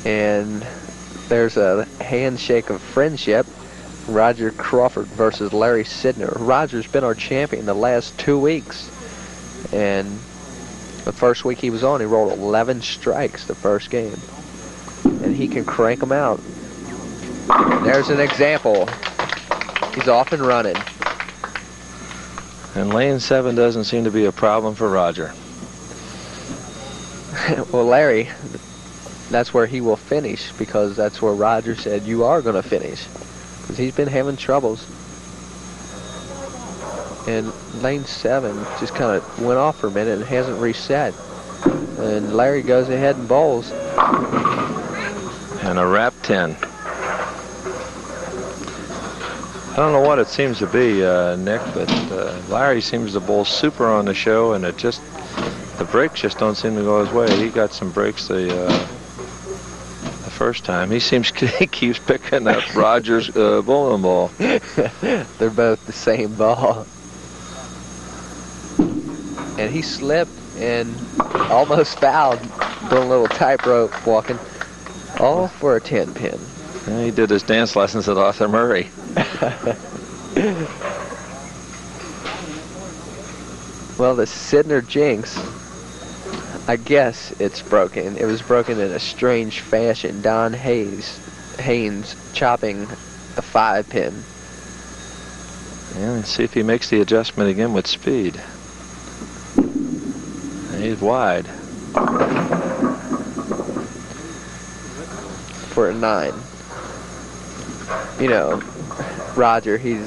And there's a handshake of friendship. Roger Crawford versus Larry Syndor. Roger's been our champion the last 2 weeks. And the first week he was on, he rolled 11 strikes the first game. And he can crank them out. There's an example. He's off and running. And lane 7 doesn't seem to be a problem for Roger. Well, Larry, that's where he will finish, because that's where Roger said you are going to finish. Because he's been having troubles. And lane 7 just kind of went off for a minute and hasn't reset. And Larry goes ahead and bowls. And a wrap 10. I don't know what it seems to be, Nick, but Larry seems to bowl super on the show, and it just, the breaks just don't seem to go his way. He got some breaks the first time. He seems he keeps picking up Roger's bowling ball. They're both the same ball. And he slipped and almost fouled, doing a little tightrope walking, all for a 10 pin. Yeah, he did his dance lessons at Arthur Murray. Well, the Syndor jinx, I guess it's broken. It was broken in a strange fashion. Don Haynes chopping a 5 pin. Yeah, let's see if he makes the adjustment again with speed. And he's wide. For a 9. You know, Roger, he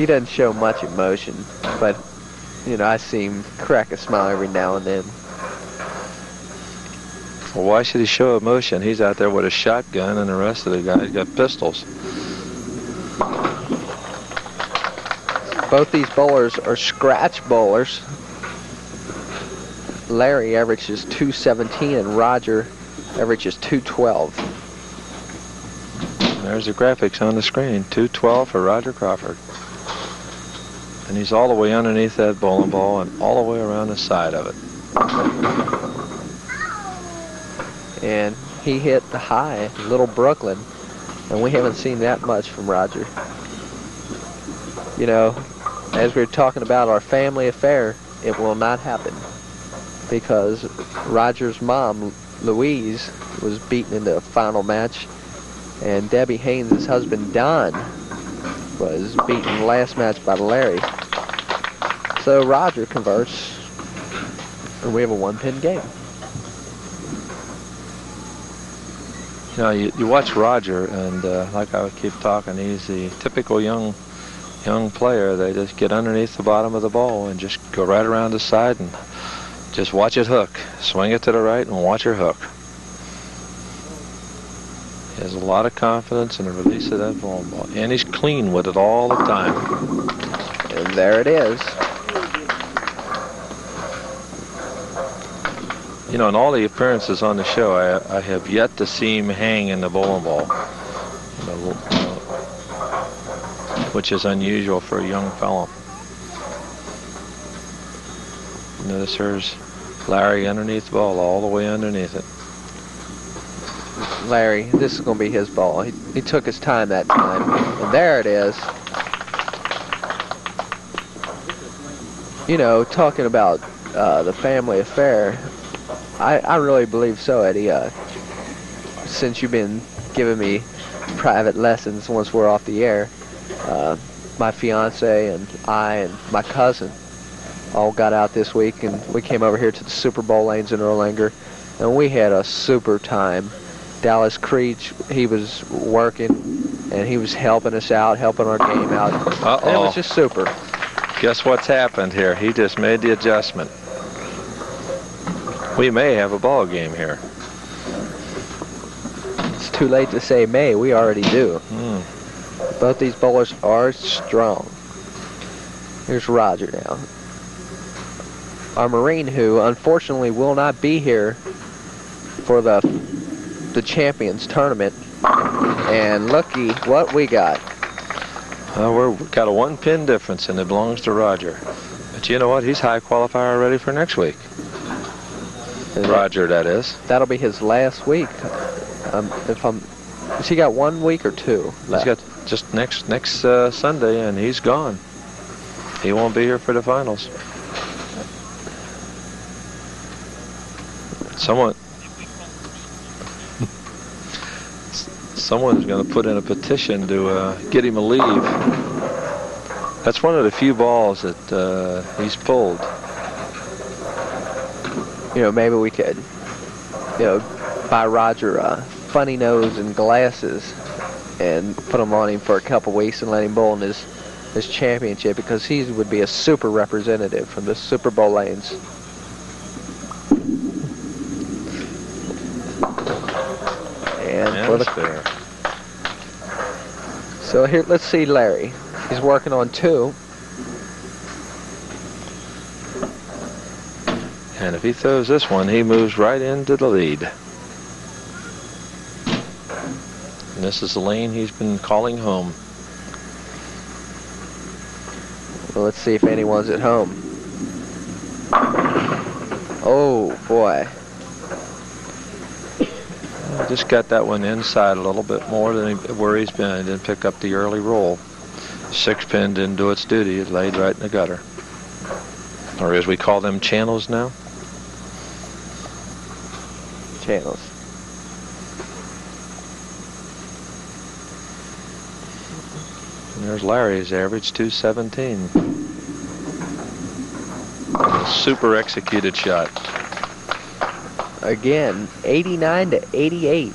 doesn't show much emotion, but you know, I see him crack a smile every now and then. Well, why should he show emotion? He's out there with a shotgun, and the rest of the guys got pistols. Both these bowlers are scratch bowlers. Larry averages 217 and Roger averages 212. There's the graphics on the screen. 212 for Roger Crawford. And he's all the way underneath that bowling ball and all the way around the side of it. And he hit the high, Little Brooklyn, and we haven't seen that much from Roger. You know, as we were talking about our family affair, it will not happen, because Roger's mom, Louise, was beaten in the final match, and Debbie Haynes' husband, Don, was beaten in the last match by Larry. So Roger converts, and we have a 1-pin game. You know, you watch Roger, and like I would keep talking, he's the typical young player. They just get underneath the bottom of the ball and just go right around the side and just watch it hook. Swing it to the right and watch her hook. He has a lot of confidence in the release of that bowling ball, and he's clean with it all the time. And there it is. You know, in all the appearances on the show, I have yet to see him hang in the bowling ball, which is unusual for a young fellow. Notice there's Larry underneath the ball, all the way underneath it. Larry, this is going to be his ball. He took his time that time, and there it is. You know, talking about the family affair, I really believe so, Eddie. Since you've been giving me private lessons once we're off the air, my fiance and I and my cousin all got out this week, and we came over here to the Super Bowl lanes in Erlanger, and we had a super time. Dallas Creech, he was working, and he was helping us out, helping our game out. And it was just super. Guess what's happened here? He just made the adjustment. We may have a ball game here. It's too late to say may. We already do. Both these bowlers are strong. Here's Roger now. Our Marine, who unfortunately will not be here for the Champions Tournament. And looky what we got. We've got a 1-pin difference, and it belongs to Roger. But you know what? He's high qualifier ready for next week. Roger, that is. That'll be his last week. Has he got 1 week or 2 left? He's got just next Sunday, and he's gone. He won't be here for the finals. Someone's going to put in a petition to get him a leave. That's one of the few balls that he's pulled. Maybe we could, buy Roger a funny nose and glasses and put them on him for a couple weeks and let him bowl in his championship, because he would be a super representative from the Super Bowl lanes. And for the fair. So here, let's see Larry. He's working on 2. And if he throws this one, he moves right into the lead. And this is the lane he's been calling home. Well, let's see if anyone's at home. Oh, boy. Just got that one inside a little bit more than where he's been. He didn't pick up the early roll. 6-pin didn't do its duty. It laid right in the gutter. Or as we call them, channels now. Channels. And there's Larry's average, 217. Super executed shot. Again, 89 to 88.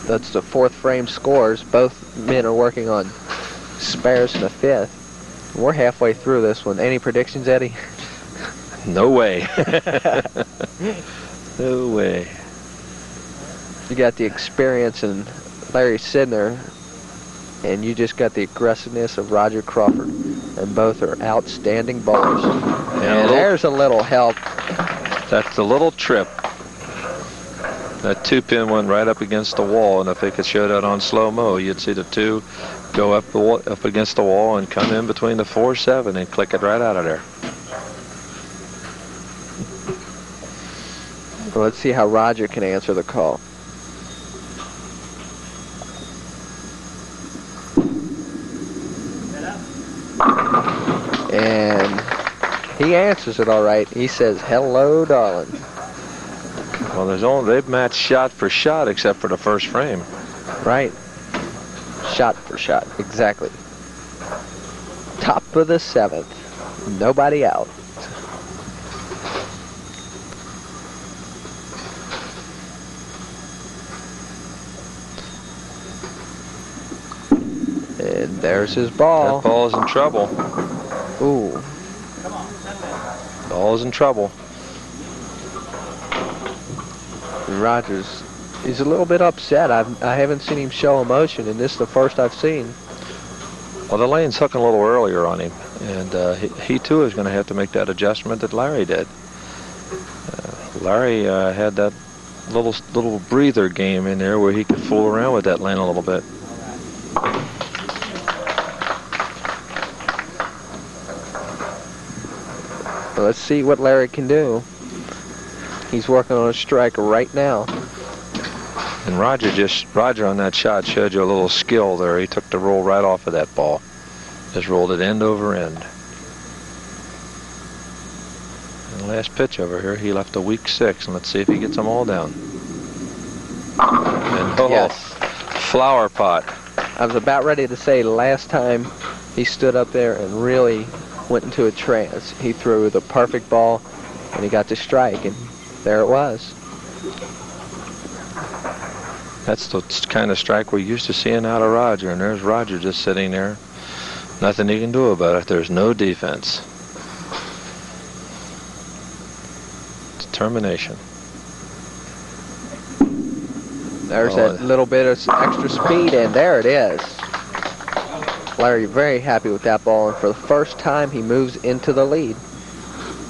That's the 4th frame scores. Both men are working on spares in the 5th. We're halfway through this one. Any predictions, Eddie? No way. No way. You got the experience in Larry Syndor, and you just got the aggressiveness of Roger Crawford, and both are outstanding bowlers. And there's a little help. That's a little trip. That 2-pin went right up against the wall, and if they could show that on slow-mo, you'd see the 2 go up against the wall and come in between the 4-7 and click it right out of there. Well, let's see how Roger can answer the call. And he answers it all right. He says, "Hello, darling." Well, they've matched shot for shot except for the first frame. Right. Shot for shot, exactly. Top of the 7th. Nobody out. And there's his ball. That ball's in trouble. Ooh. Ball's in trouble. Rogers, he's a little bit upset. I haven't seen him show emotion, and this is the first I've seen. Well, the lane's hooking a little earlier on him, and he too is going to have to make that adjustment that Larry did. Larry had that little breather game in there where he could fool around with that lane a little bit. Well, let's see what Larry can do. He's working on a strike right now. And Roger on that shot showed you a little skill there. He took the roll right off of that ball. Just rolled it end over end. And the last pitch over here, he left a weak 6, and let's see if he gets them all down. And Yes. Flower pot. I was about ready to say last time he stood up there and really went into a trance. He threw the perfect ball, and he got to strike, and there it was. That's the kind of strike we're used to seeing out of Roger, and there's Roger just sitting there. Nothing he can do about it. There's no defense. Determination. There's that little bit of extra speed, and there it is. Larry very happy with that ball, and for the first time he moves into the lead.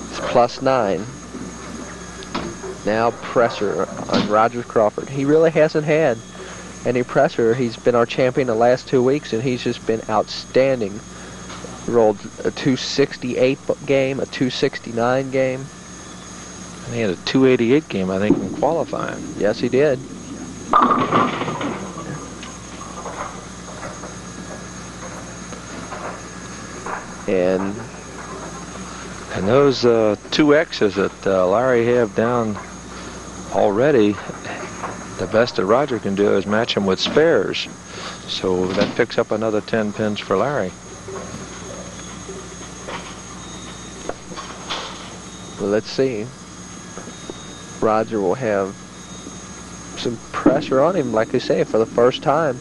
It's +9. Now pressure on Roger Crawford. He really hasn't had any pressure. He's been our champion the last 2 weeks, and he's just been outstanding. Rolled a 268 game, a 269 game. And he had a 288 game, I think, in qualifying. Yes, he did. And those two X's that Larry have down already, the best that Roger can do is match him with spares. So that picks up another 10 pins for Larry. well, let's see. Roger will have some pressure on him, like I say, for the first time.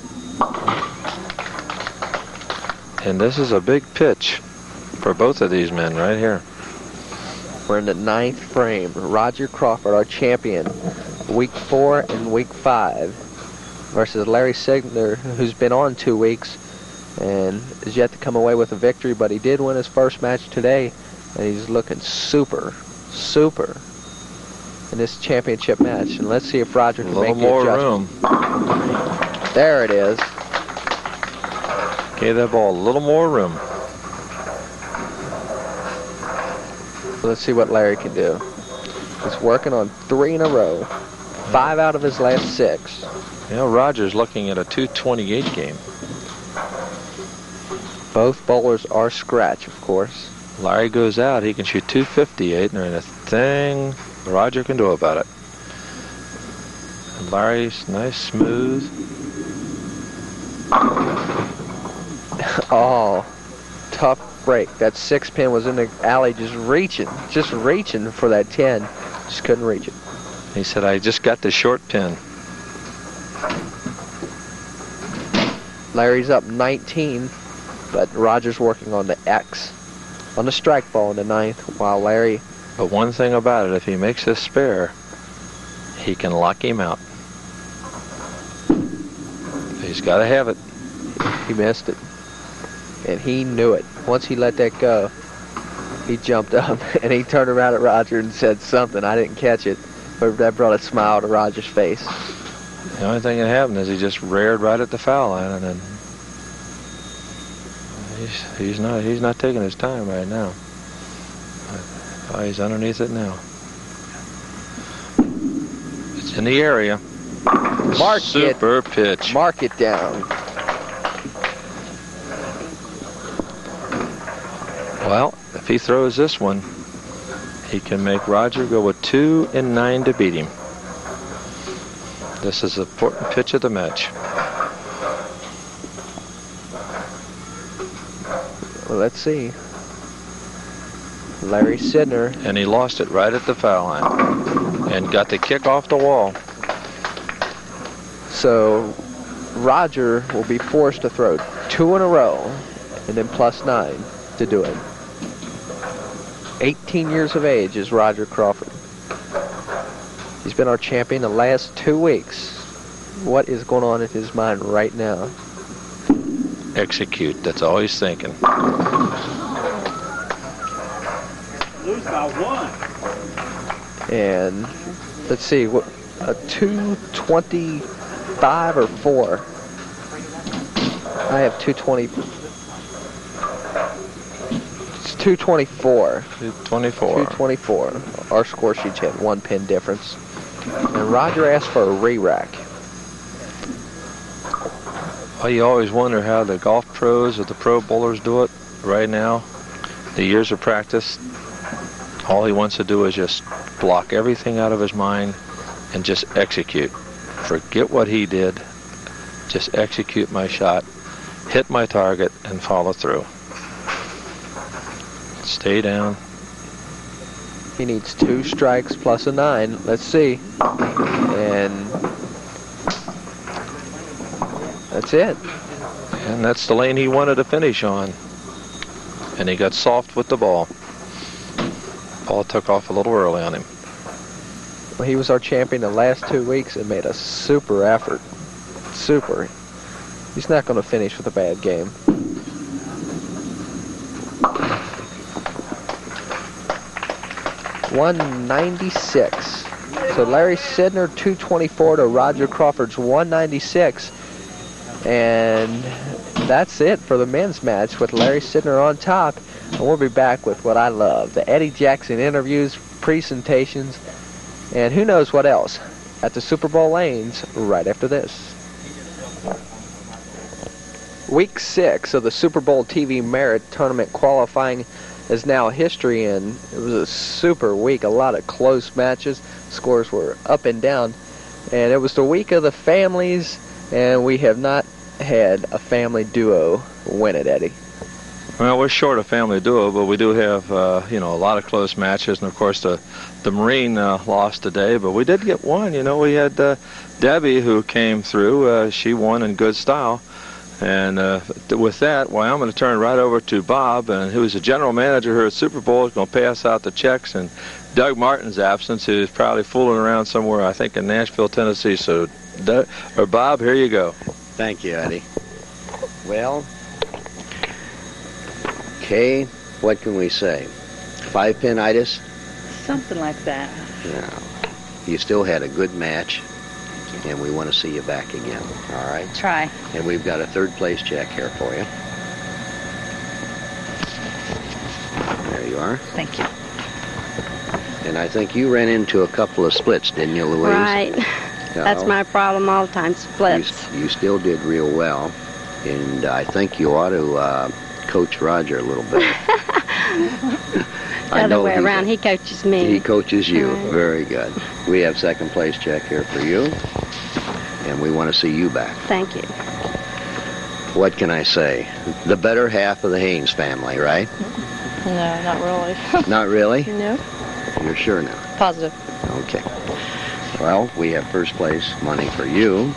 And this is a big pitch for both of these men right here. We're in the 9th frame. Roger Crawford, our champion, week 4 and week 5, versus Larry Syndor, who's been on 2 weeks and is yet to come away with a victory, but he did win his first match today, and he's looking super in this championship match. And let's see if Roger can make the adjustment. A little more room. There it is. Gave that ball a little more room. Let's see what Larry can do. He's working on 3 in a row. 5 out of his last 6. You know, Roger's looking at a 228 game. Both bowlers are scratch, of course. Larry goes out, he can shoot 258, and there ain't a thing Roger can do about it. And Larry's nice, smooth. Oh, tough break. That 6 pin was in the alley just reaching for that 10. Just couldn't reach it. He said, I just got the short pin. Larry's up 19, but Roger's working on the X on the strike ball in the 9th, while Larry... But one thing about it, if he makes this spare, he can lock him out. He's got to have it. He missed it. And he knew it. Once he let that go, he jumped up and he turned around at Roger and said something. I didn't catch it, but that brought a smile to Roger's face. The only thing that happened is he just reared right at the foul line, and then he's not taking his time right now. Oh, he's underneath it now. It's in the area. Super pitch. Mark it down. Well, if he throws this one, he can make Roger go with 2 and 9 to beat him. This is the important pitch of the match. Well, let's see. Larry Syndor. And he lost it right at the foul line and got the kick off the wall. So Roger will be forced to throw 2 in a row and then +9 to do it. 18 years of age is Roger Crawford. He's been our champion the last 2 weeks. What is going on in his mind right now? Execute. That's all he's thinking. Lose by 1. And let's see, what a 225 or 4. I have 220. It's 224. 224. 224. Our score sheets had 1 pin difference. And Roger asked for a re-rack. Well, you always wonder how the golf pros or the pro bowlers do it right now. The years of practice, all he wants to do is just block everything out of his mind and just execute. Forget what he did. Just execute my shot, hit my target, and follow through. Stay down. He needs 2 strikes plus a 9. Let's see. And that's it. And that's the lane he wanted to finish on. And he got soft with the ball. Ball took off a little early on him. Well, he was our champion the last 2 weeks and made a super effort. Super. He's not going to finish with a bad game. .196. So Larry Syndor 224 to Roger Crawford's 196. And that's it for the men's match with Larry Syndor on top. And we'll be back with what I love, the Eddie Jackson interviews presentations, and who knows what else at the Super Bowl lanes right after this. Week 6 of the Super Bowl TV Merit Tournament qualifying is now history, and it was a super week. A lot of close matches. Scores were up and down, and it was the week of the families, and we have not had a family duo win it, Eddie. Well, we're short a family duo, but we do have, a lot of close matches. And, of course, the Marine lost today, but we did get one. We had Debbie who came through. She won in good style. And with that, I'm going to turn right over to Bob, who's the general manager here at Super Bowl. He's going to pass out the checks in Doug Martin's absence, who's probably fooling around somewhere, I think, in Nashville, Tennessee. So, Bob, here you go. Thank you, Eddie. Well, Kay, what can we say? 5-pin-itis? Something like that. Yeah. You still had a good match, and we want to see you back again. All right? Try. And we've got a third-place check here for you. There you are. Thank you. And I think you ran into a couple of splits, didn't you, Louise? Right. That's my problem all the time, splits. You still did real well, and I think you ought to coach Roger a little bit. The other way around, he coaches me. He coaches you. Very good. We have second-place check here for you, and we want to see you back. Thank you. What can I say? The better half of the Haynes family, right? No, not really. Not really? No. You're sure now? Positive. Okay. Well, we have first place money for you,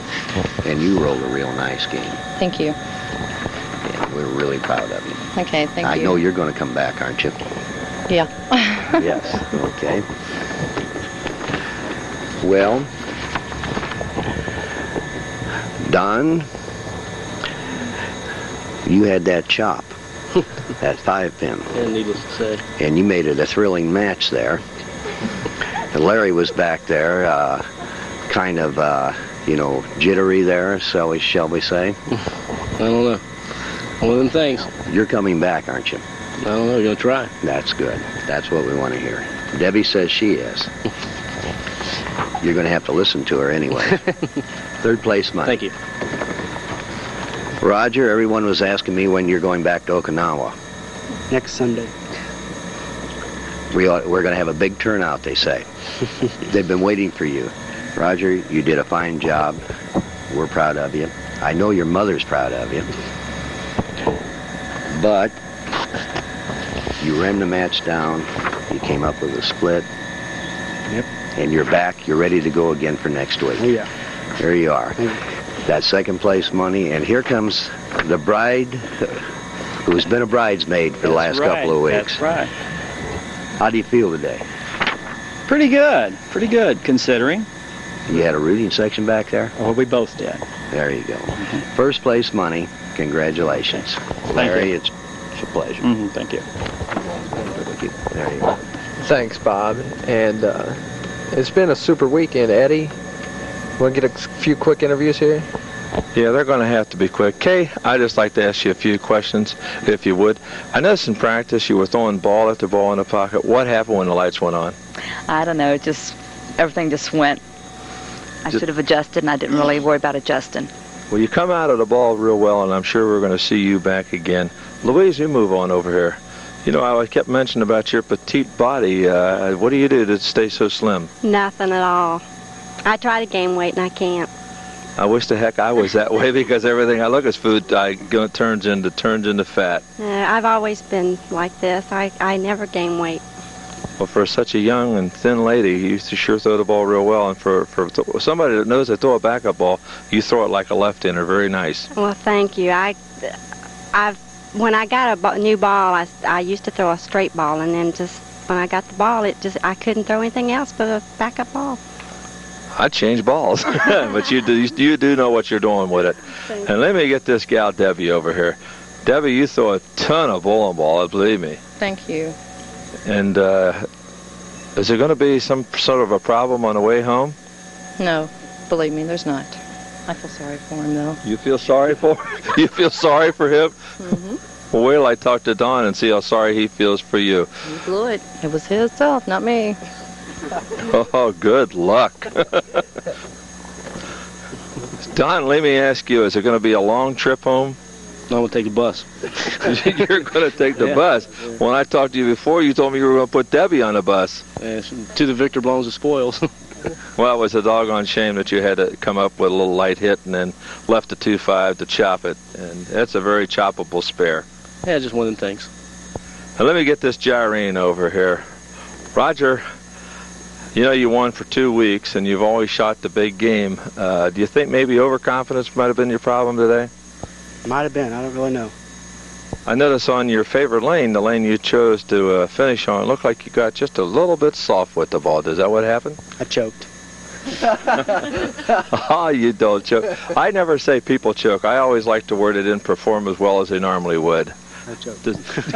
and you rolled a real nice game. Thank you. And we're really proud of you. Okay, thank you. I know you're going to come back, aren't you? Yeah. Yes. Okay. Well, Don, you had that chop, that 5-pin. And needless to say. And you made it a thrilling match there. And Larry was back there, kind of, jittery there, shall we say? I don't know. One of them things. You're coming back, aren't you? I don't know. You're going to try. That's good. That's what we want to hear. Debbie says she is. You're going to have to listen to her anyway. Third place money. Thank you. Roger, everyone was asking me when you're going back to Okinawa. Next Sunday. We're going to have a big turnout, they say. They've been waiting for you. Roger, you did a fine job. We're proud of you. I know your mother's proud of you. But you ran the match down. You came up with a split. Yep. And you're back. You're ready to go again for next week. Oh, yeah. There you are. That second place money. And here comes the bride who's been a bridesmaid for the last couple of weeks. That's right. How do you feel today? Pretty good, considering. You had a rooting section back there? Well, we both did. There you go. First place money. Congratulations. Larry, it's a pleasure. Thank you. There you go. Thanks, Bob. And it's been a super weekend, Eddie. Want to get a few quick interviews here? Yeah, they're going to have to be quick. Kay, I'd just like to ask you a few questions, if you would. I noticed in practice you were throwing ball after ball in the pocket. What happened when the lights went on? I don't know. Everything just went. I should have adjusted, and I didn't really worry about adjusting. Well, you come out of the ball real well, and I'm sure we're going to see you back again. Louise, you move on over here. I kept mentioning about your petite body. What do you do to stay so slim? Nothing at all. I try to gain weight, and I can't. I wish the heck I was that way, because everything I look at food turns into fat. I've always been like this. I never gain weight. Well, for such a young and thin lady, you used to sure throw the ball real well. And for somebody that knows to throw a backup ball, you throw it like a left-hander. Very nice. Well, thank you. When I got a new ball, I used to throw a straight ball, and then just when I got the ball, I couldn't throw anything else but a backup ball. I change balls, but you do know what you're doing with it. And let me get this gal Debbie over here. Debbie, you throw a ton of bowling balls, believe me. Thank you. And is there going to be some sort of a problem on the way home? No, believe me, there's not. I feel sorry for him, though. You feel sorry for him? You feel sorry for him? Well, wait till I talk to Don and see how sorry he feels for you. He blew it. It was his stuff, not me. Oh, good luck. Don, let me ask you, is it going to be a long trip home? I'm going to take the bus. You're going to take the bus. When I talked to you before, you told me you were going to put Debbie on the bus. To the victor belongs the spoils. Well, it was a doggone shame that you had to come up with a little light hit and then left the 2.5 to chop it. And that's a very choppable spare. Yeah, just one of them things. Now, let me get this gyrene over here. Roger, you know you won for 2 weeks and you've always shot the big game. Do you think maybe overconfidence might have been your problem today? Might have been. I don't really know. I noticed on your favorite lane, the lane you chose to finish on, it looked like you got just a little bit soft with the ball. Is that what happened? I choked. Oh, you don't choke. I never say people choke. I always like to word it didn't perform as well as they normally would. I choked.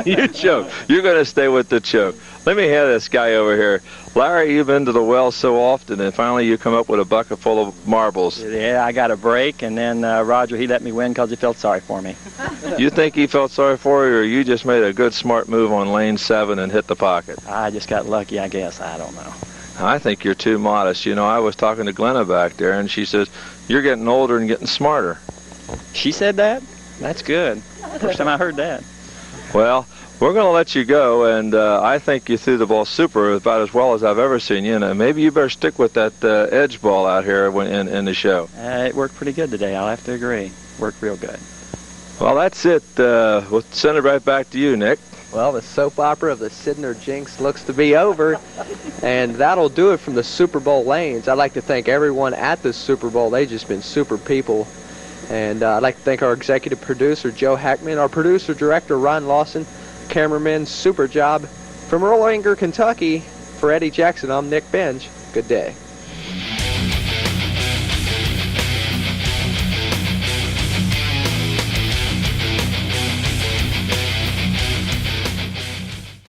You choke. You're going to stay with the choke. Let me have this guy over here. Larry, you've been to the well so often, and finally you come up with a bucket full of marbles. Yeah, I got a break, and then Roger, he let me win because he felt sorry for me. You think he felt sorry for you, or you just made a good, smart move on lane 7 and hit the pocket? I just got lucky, I guess. I don't know. I think you're too modest. You know, I was talking to Glenna back there, and she says, you're getting older and getting smarter. She said that? That's good. First time I heard that. Well, we're going to let you go, and I think you threw the ball super about as well as I've ever seen you. And maybe you better stick with that edge ball out here in the show. It worked pretty good today, I'll have to agree. Worked real good. Well, that's it. We'll send it right back to you, Nick. Well, the soap opera of the Syndor jinx looks to be over, and that'll do it from the Super Bowl lanes. I'd like to thank everyone at the Super Bowl. They've just been super people. And I'd like to thank our executive producer, Joe Hackman, our producer, director, Ron Lawson, cameraman, super job. From Erlanger, Kentucky, for Eddie Jackson, I'm Nick Benj. Good day.